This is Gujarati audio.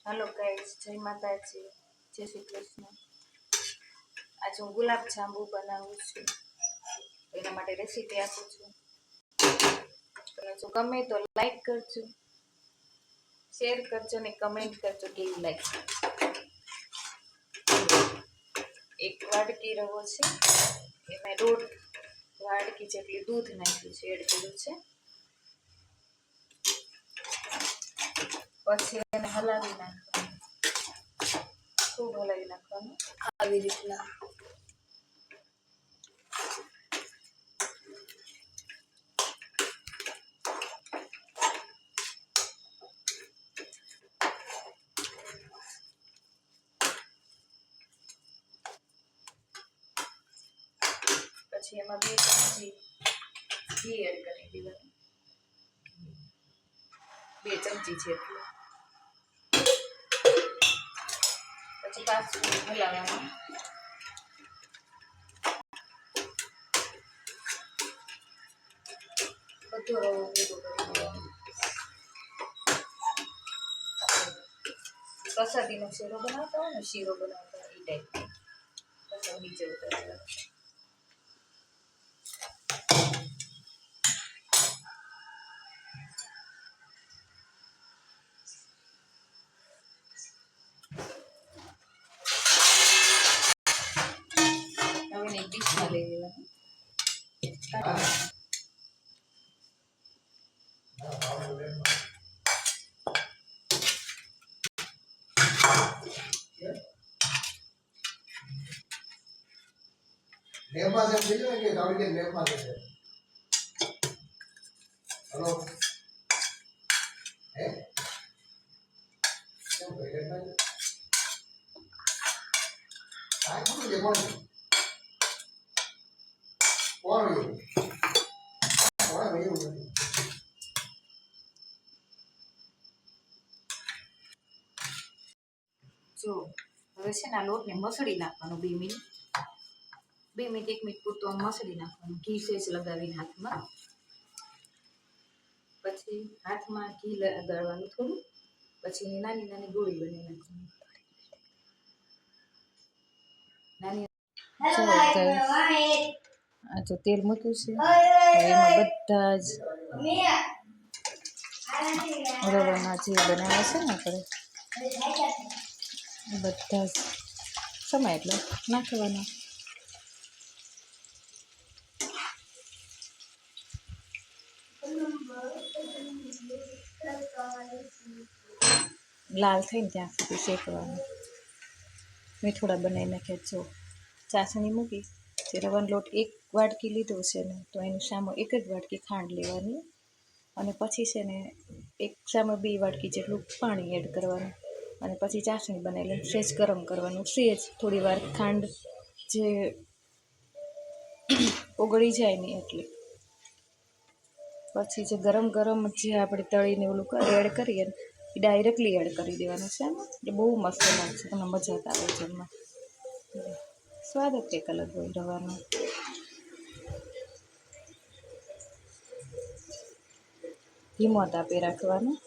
हेलो गाइस, जय माताजी, जय श्री कृष्ण। आज हूँ गुलाब जांबू बनाવું છું એના માટે રેસીપી આપું છું। તમે જો ગમે તો લાઈક કરજો, શેર કરજો ને કમેન્ટ કરજો કેવી લાગી। એક વાડકી રવો છે, એમાં 1.5 વાડકી જેટલી દૂધ નાખ્યું છે, એડ કર્યું છે। પછી એને હલાવી નાખવાનું, ખૂબ હલાવી નાખવાનું આવી રીતના। પછી એમાં 2 ચમચી ઘી એડ કરી દેવાનું, 2 ચમચી જેટલું। પછી પાછું હલાવવાનું, બધો રવો ભેગો કરી દેવાનો। પ્રસાદીનો શીરો બનાવતા હોય ને, શીરો બનાવતા હોય એ ટાઈપ પછી નીચે ઉતારવાનું। હવે એક ડીશમાં લઈ લેવાનું, લેમ્પા છે બીજો કે ગાડી કે લેમ્પા છે હેલો હે કેમ ભાઈ લેમ્પા આ કોણ છે કોણ ભાઈ જો હવે છે ને આ લોટને મસળી નાખવાનો 2 મિનિટ 1 મિનિટ પૂરતો મસળી નાખવાનું, ઘી સેજ લગાવીને હાથમાં। પછી હાથમાં ઘી લગાડવાનું થોડું, પછી નાની નાની ગોળી બનાવી નાખવાની, નાની। આ જો તેલ મૂક્યું છે, એમાં બધા જ રવાના જે બનાવ્યા છે ને આપણે બધા જ સમય એટલે નાખવાના। લાલ થઈને ત્યાં સુધી શેકવાનું। મેં થોડા બનાવી નાખ્યા। જો ચાસણી મૂકી, જે રવાનો લોટ 1 વાડકી લીધો છે ને, તો એનું સામે 1 જ વાડકી ખાંડ લેવાની, અને પછી છે ને 1 સામે 2 વાડકી જેટલું પાણી એડ કરવાનું, અને પછી ચાસણી બનાવી સેજ ગરમ કરવાનું, સેજ થોડી વાર ખાંડ જે ઓગળી જાય ને એટલે પછી જે ગરમ જે આપણે તળીને ઓલું એડ કરીએ ને એ ડાયરેક્ટલી એડ કરી દેવાનું છે। એ બહુ મસ્ત લાગશે, તમને મજા આવે જમવા। સ્વાદ જ કંઈક અલગ હોય રવાનો। ધીમો તાપે રાખવાનું,